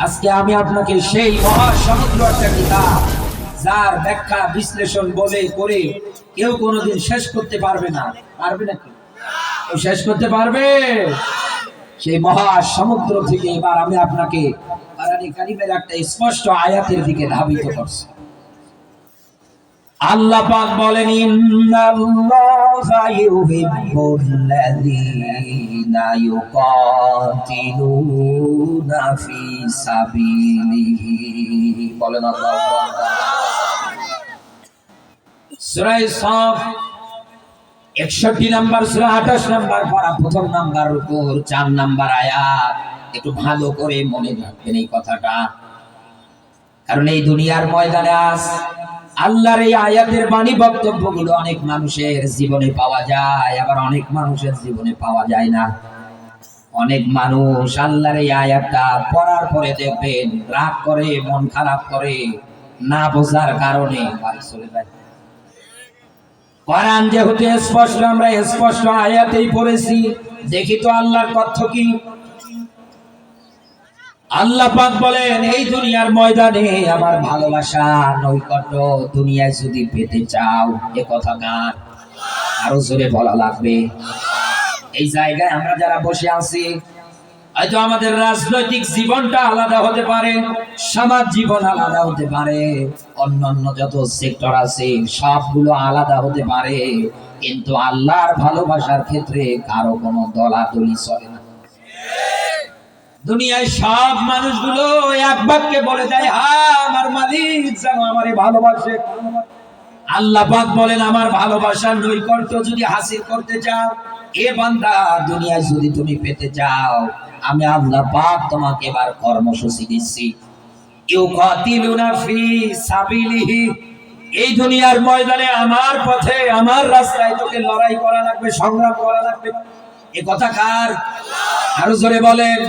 আজকে আমি আপনাকে সেই মহাসমুদ্র একটা কিতাব যার ব্যাখ্যা বিশ্লেষণ বলে করে কেউ কোনোদিন শেষ করতে পারবে না। পারবে নাকি? শেষ করতে পারবে? সেই মহাসমুদ্র থেকে এবার আমি আপনাকে কোরআন কারীমের একটা স্পষ্ট আয়াতের দিকে ধাবিত করছি। আল্লাহ পাক বলেন, ইন্নাল্লাহা ইউহিব্বুল্লাযীনা ইউকাতিলুনা ফি সাবিলিহি। বলেন আল্লাহু আকবার। সূরা সাফ 61 নম্বর সূরা 28 নম্বর পারা প্রথম নাম্বার রুকু 4 নাম্বার আয়াত। একটু ভালো করে মনে রাখবেন এই কথাটা, কারণ এই দুনিয়ার ময়দানে আজ আল্লাহর এই আয়াতের বাণী বক্তব্যগুলো অনেক মানুষের জীবনে পাওয়া যায়, আবার অনেক মানুষের জীবনে পাওয়া যায় না। অনেক মানুষ আল্লাহর এই আয়াতটা পড়ার পরে দেখবেন রাগ করে, মন খারাপ করে, না বোঝার কারণে বাড়ি চলে যায়। কোরআন যেহেতু স্পষ্ট, আমরা স্পষ্ট আয়াতেই পড়েছি, দেখি তো আল্লাহর তথ্য কি। আল্লাহ পাক বলেন, এই দুনিয়ার ময়দানে আমার ভালোবাসা নৈকট্য দুনিয়ায় যদি পেতে চাও, এ কথা কার? আরো জোরে বলা লাগবে। এই জায়গায় আমরা যারা বসে আছি, হয়তো আমাদের রাজনৈতিক জীবনটা আলাদা হতে পারে, সমাজ জীবন আলাদা হতে পারে, অন্যান্য যত সেক্টর আছে সবগুলো আলাদা হতে পারে, কিন্তু আল্লাহর ভালোবাসার ক্ষেত্রে কারো কোনো দলাদলি চলে না। দুনিয়ায় সব মানুষগুলো এক বাক্যে বলে যায়, হ্যাঁ আমার মালিক যেন আমারে ভালোবাসে। আল্লাহ পাক বলেন, আমার ভালোবাসার নৈকট্য যদি হাসিল করতে চাও, এ বান্দা দুনিয়ায় যদি তুমি পেতে চাও, আমি আল্লাহ পাক তোমাকে এবার কর্মসূচি দিচ্ছি। ইউকাতিলুনা ফি সাবিলিহি। এই দুনিয়ার ময়দানে আমার পথে, আমার রাস্তায় তোকে লড়াই করা লাগবে, সংগ্রাম করা লাগবে। এ কথা কার? আরো জোরে বলেন।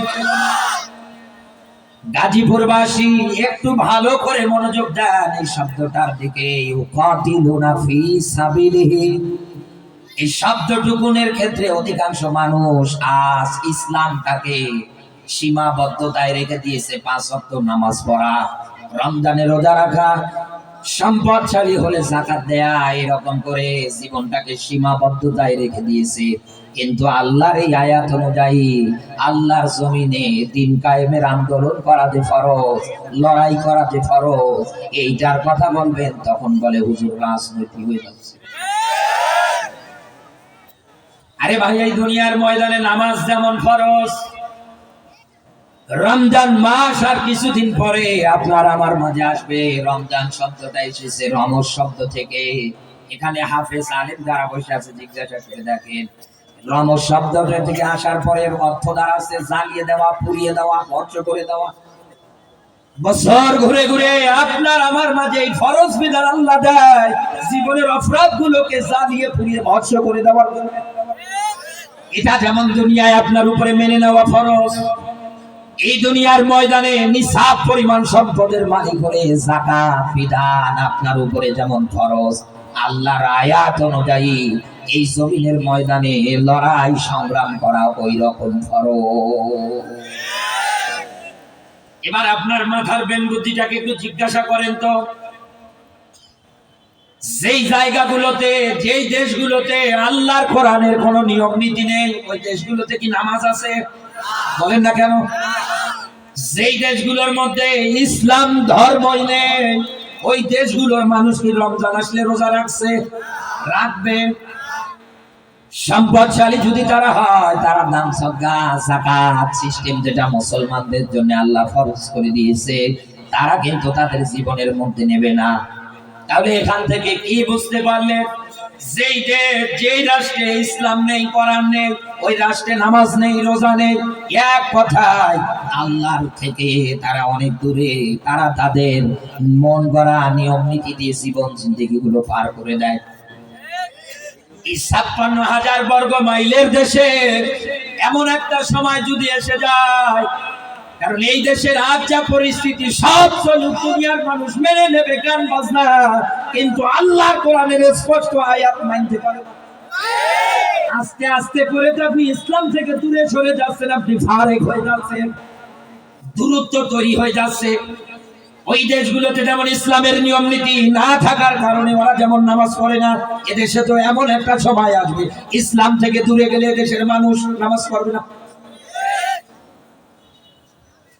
গাজীপুরবাসী একটু ভালো করে মনোযোগ দেন এই শব্দটার দিকে। ইউকাতিলুনা ফি সাবিলিহি, এই শব্দটুকুনের ক্ষেত্রে অধিকাংশ মানুষ আজ ইসলামটাকে সীমাবদ্ধতায় রেখে দিয়েছে। 5 ওয়াক্ত নামাজ পড়া, রমজানে রোজা রাখা, সম্পদশালী হলে যাকাত দেয়া, এরকম করে জীবনটাকে সীমাবদ্ধতায় রেখে দিয়েছে। কিন্তু আল্লাহর এই আয়াত অনুযায়ী আল্লাহর জমিনে দিন কায়েমের আন্দোলন করা যে ফরজ, লড়াই করা যে ফরজ, এইটার কথা বলবেন, তখন বলে হুজুর রাজনৈতিক হয়ে যাচ্ছে। আরে ভাই, এই দুনিয়ার ময়দানে নামাজ যেমন ফরজ, রমজান মাস আর কিছুদিন পরে আপনার আমার মাঝে আসবে। রমজান শব্দটা এসেছে রমজ শব্দ থেকে। এখানে হাফেজ আলেম যারা বসে আছে জিজ্ঞাসা করে দেখেন, রমজ শব্দটা থেকে আসার পরে অর্থ দাঁড়াচ্ছে জ্বালিয়ে দেওয়া, পুড়িয়ে দেওয়া, ধ্বংস করে দেওয়া। বছর ঘুরে ঘুরে আপনার আমার মাঝে এই ফরজ বিধান আল্লাহ দেয় জীবনের অপরাধ গুলোকে জ্বালিয়ে পুড়িয়ে ধ্বংস করে দেওয়ার জন্য। এটা যেমন দুনিয়ায় আপনার উপরে মেনে নেওয়া ফরজ, এই দুনিয়ার ময়দানে নিসাব পরিমাণ সম্পদের মালিক হয়ে যাকাত বিধান আপনার উপরে যেমন ফরজ, আল্লাহর আয়াত অনুযায়ী এই জমিনের ময়দানে লড়াই সংগ্রাম করা ওই রকম ফরজ। এবার আপনার মাথার বেন বুদ্ধিটাকে একটু জিজ্ঞাসা করেন তো, যেই জায়গাগুলোতে, যেই দেশগুলোতে আল্লাহর কোরআনের কোনো নিয়ম নীতি নেই, ওই দেশগুলোতে কি নামাজ আছে? বলেন না কেন? যেই দেশগুলোর মধ্যে ইসলাম ধর্মই নেই, ওই দেশগুলোর মানুষ কি রমজান আসলে রোজা রাখছে? রাখবে। সম্পদশালী যদি তারা হয়, তারা দান সদকা যাকাত সিস্টেম যেটা মুসলমানদের জন্য আল্লাহ ফরজ করে দিয়েছে, তারা কিন্তু তাদের জীবনের মধ্যে নেবে না। তাহলে এখান থেকে কি বুঝতে পারলেন? যেই দেশ, যেই রাষ্ট্রে ইসলাম নেই, কোরআন নেই, ওই রাষ্ট্রে নামাজ নেই, রোজা নেই। এক কথায় আল্লাহর থেকে তারা অনেক দূরে। তারা তাদের মন গড়া নিয়ম নীতি দিয়ে জীবন জিন্দেগি গুলো পার করে দেয়। এই 56,000 বর্গ মাইলের দেশে এমন একটা সময় যদি এসে যায়, কারণ এই দেশের আজ যা পরিস্থিতি, সব চলুক দুনিয়ার মানুষ মেনে নেবে গান বাজনা, কিন্তু আল্লাহর কোরআনের স্পষ্ট আয়াত মানতে পারে না। আস্তে আস্তে করে তো আপনি ইসলাম থেকে দূরে সরে যাচ্ছেন, আপনি ফারেক হয়ে যাচ্ছেন। দূরত্ব তৈরি হয়ে যাচ্ছে। ওই দেশগুলোতে যেমন ইসলামের নিয়ম নীতি না থাকার কারণে ওরা যেমন নামাজ পড়ে না, এদেশে তো এমন একটা সময় আসবে ইসলাম থেকে দূরে গেলে দেশের মানুষ নামাজ পড়বে না।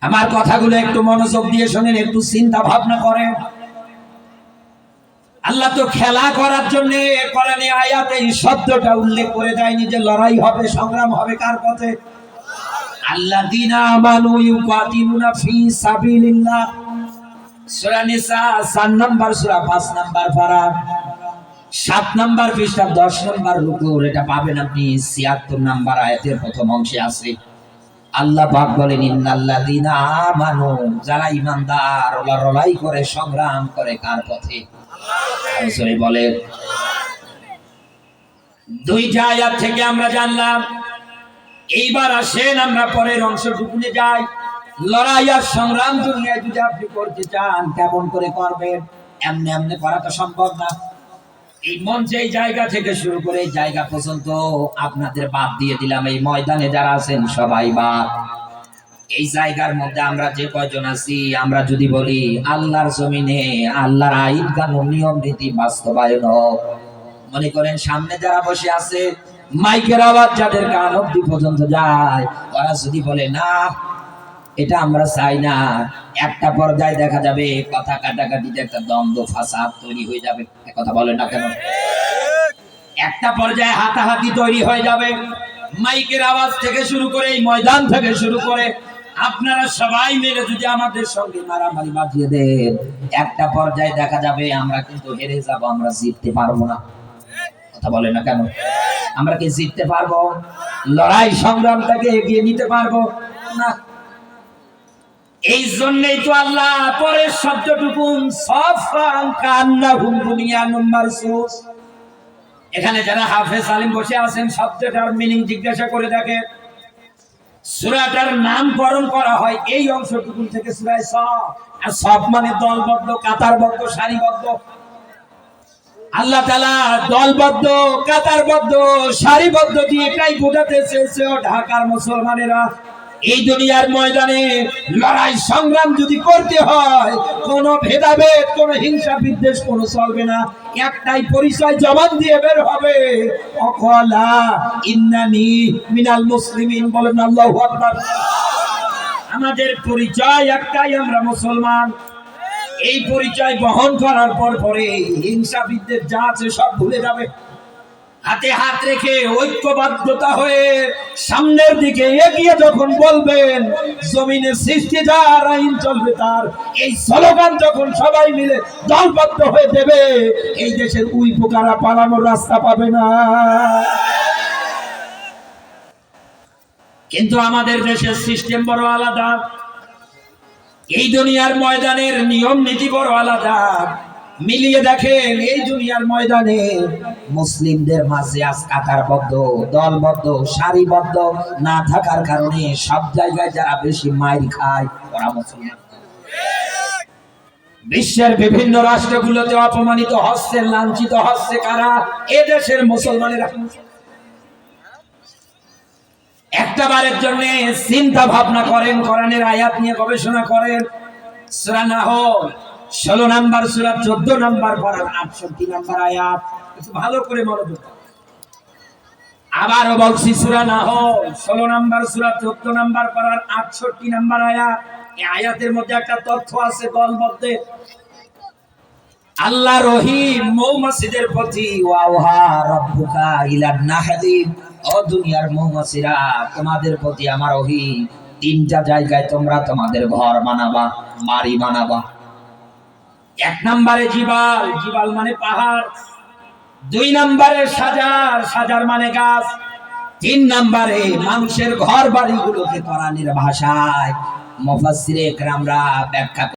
আমার কথাগুলো একটু মনোযোগ দিয়ে শোনেন, একটু চিন্তা ভাবনা করেন। আল্লাহ তো খেলা করার জন্য কোরআনে আয়াতে এই শব্দটা উল্লেখ করে দেয়নি যে লড়াই হবে, সংগ্রাম হবে কার পথে? আল্লাযীনা আমানু ইউকাতিলুনা ফি সাবিলিল্লাহ। সূরা নিসা 4 নম্বর সূরা 5 নম্বর পারা 7 নম্বর পৃষ্ঠা 10 নম্বর রুকু, এটা পাবেন আপনি 76 নম্বর আয়াতের প্রথম অংশে আছে। আল্লাহ পাক বলেন ইন্নাল্লাযীনা আমানু, যারা ঈমানদার ওরা লড়াই করে সংগ্রাম করে কার পথে? আল্লাহ বলে। দুইটা আয়াত থেকে আমরা জানলাম। এইবার আসেন আমরা পরের অংশটুকুনে যাই। লড়াই আর সংগ্রাম দুনিয়ায় যদি আপনি করতে চান কেমন করে করবেন? এমনি এমনি করা তো সম্ভব না। এই মঞ্চে এই জায়গা থেকে শুরু করে এই জায়গা পর্যন্ত আপনাদের বাদ দিয়ে দিলাম। এই ময়দানে যারা আছেন সবাই বাদ। এই জায়গার মধ্যে আমরা যে কয়জন আছি, আমরা যদি বলি আল্লাহর জমিনে আল্লাহর আইন কানুন নিয়ম নীতি বাস্তবায়ন হোক, মনে করেন সামনে যারা বসে আছে মাইকের আওয়াজ যাদের কান অব্দি পর্যন্ত যায়, ওরা যদি বলে না এটা আমরা চাই না, একটা পর্যায়ে দেখা যাবে কথা কাটাকাটিতে একটা দ্বন্দ্ব ফাসাদ তৈরি হয়ে যাবে। কথা বলে না কেন? একটা পর্যায়ে হাতাহাতি তৈরি হয়ে যাবে। মাইকের আওয়াজ থেকে শুরু করে এই ময়দান থেকে শুরু করে আপনারা সবাই মিলে যদি আমাদের সঙ্গে মারামারি বাজিয়ে দেন, একটা পর্যায়ে দেখা যাবে আমরা কিন্তু হেরে যাব, আমরা জিততে পারবো না। কথা বলে না কেন? আমরা কি জিততে পারবো? লড়াই সংগ্রামটাকে এগিয়ে নিতে পারবো না। এই জন্যই তো আল্লাহ পরের শব্দটুকু সফান কান্নাহুম বুনিয়ানুম মারসুস। এখানে যারা হাফেজ আলিম বসে আছেন শব্দটার মিনিং জিজ্ঞাসা করে দেখে। সূরাটার নামকরণ করা হয় এই অংশটুকু থেকে সূরায়ে সফ। আর সফ মানে দলবদ্ধ, কাতারবদ্ধ, সারিবদ্ধ। আল্লাহ তাআলা দলবদ্ধ, কাতারবদ্ধ, সারিবদ্ধ দিয়ে এটাই বোঝাতে চেয়েছে ও ঢাকার মুসলমানেরা, এই দুনিয়ার ময়দানে লড়াই সংগ্রাম যদি করতে হয় কোন ভেদাভেদ, কোন হিংসা বিদ্বেষ কোনো চলবে না। একটাই পরিচয় জবান দিয়ে বের হবে, অকলা ইন্নানি মিনাল মুসলিমিন। বলেন আল্লাহু আকবার। আমাদের পরিচয় একটাই, আমরা মুসলমান। এই পরিচয় বহন করার পরে হিংসা বিদ্বেষ যা আছে সব ভুলে যাবে। হাতে হাত রেখে ঐক্যবদ্ধতা হয়ে সামনের দিকে এগিয়ে যখন বলবেন জমিনের সৃষ্টি যার, আইন চলবে তার, এই স্লোগান যখন সবাই মিলে দলবদ্ধ হয়ে দেবে, এই দেশের উই পোকারা পালানোর রাস্তা পাবে না। কিন্তু আমাদের দেশের সিস্টেম বড় আলাদা, এই দুনিয়ার ময়দানের নিয়ম নীতি বড় আলাদা। মিলিয়ে দেখেন এই দুনিয়ার ময়দানে মুসলিমদের মাঝে আজ কাতারবদ্ধ, দলবদ্ধ, সারিবদ্ধ না থাকার কারণে সব জায়গায় যারা বেশি মাইর খায় ওরা মুসলমান। বিশ্বের বিভিন্ন রাষ্ট্রগুলোতে অপমানিত হচ্ছে, লাঞ্ছিত হচ্ছে কারা? এ দেশের মুসলমানেরা। একটা বারের জন্য চিন্তা ভাবনা করেন, কোরআনের আয়াত নিয়ে গবেষণা করেন। সূরা নাহল 16 নম্বর সূরা 14 নম্বর পারা 68 নম্বর আয়াত, একটু ভালো করে মনোযোগ। আবারও বলছি সূরা নাহল 16 নম্বর সূরা 14 নম্বর পারার 68 নম্বর আয়াত। এই আয়াতের মধ্যে একটা তথ্য আছে দলবদ্ধে। আল্লাহ রহিম মৌমাছিদের প্রতি ওয়াহা রাব্বুকা ইলান নাহলি, ও দুনিয়ার মৌমাছিরা তোমাদের প্রতি আমার ওহী, তিনটা জায়গায় তোমরা তোমাদের ঘর বানাবা, বাড়ি বানাবা। এক নম্বরে জিবাল, জিবাল মানে পাহাড়। 2 নম্বরে সাজার, সাজার মানে গাছ। 3 নম্বরে মানুষের ঘর বাড়িগুলোকে কোরআনের ভাষায় মুফাসসিরে কেরামরা ব্যাখ্যা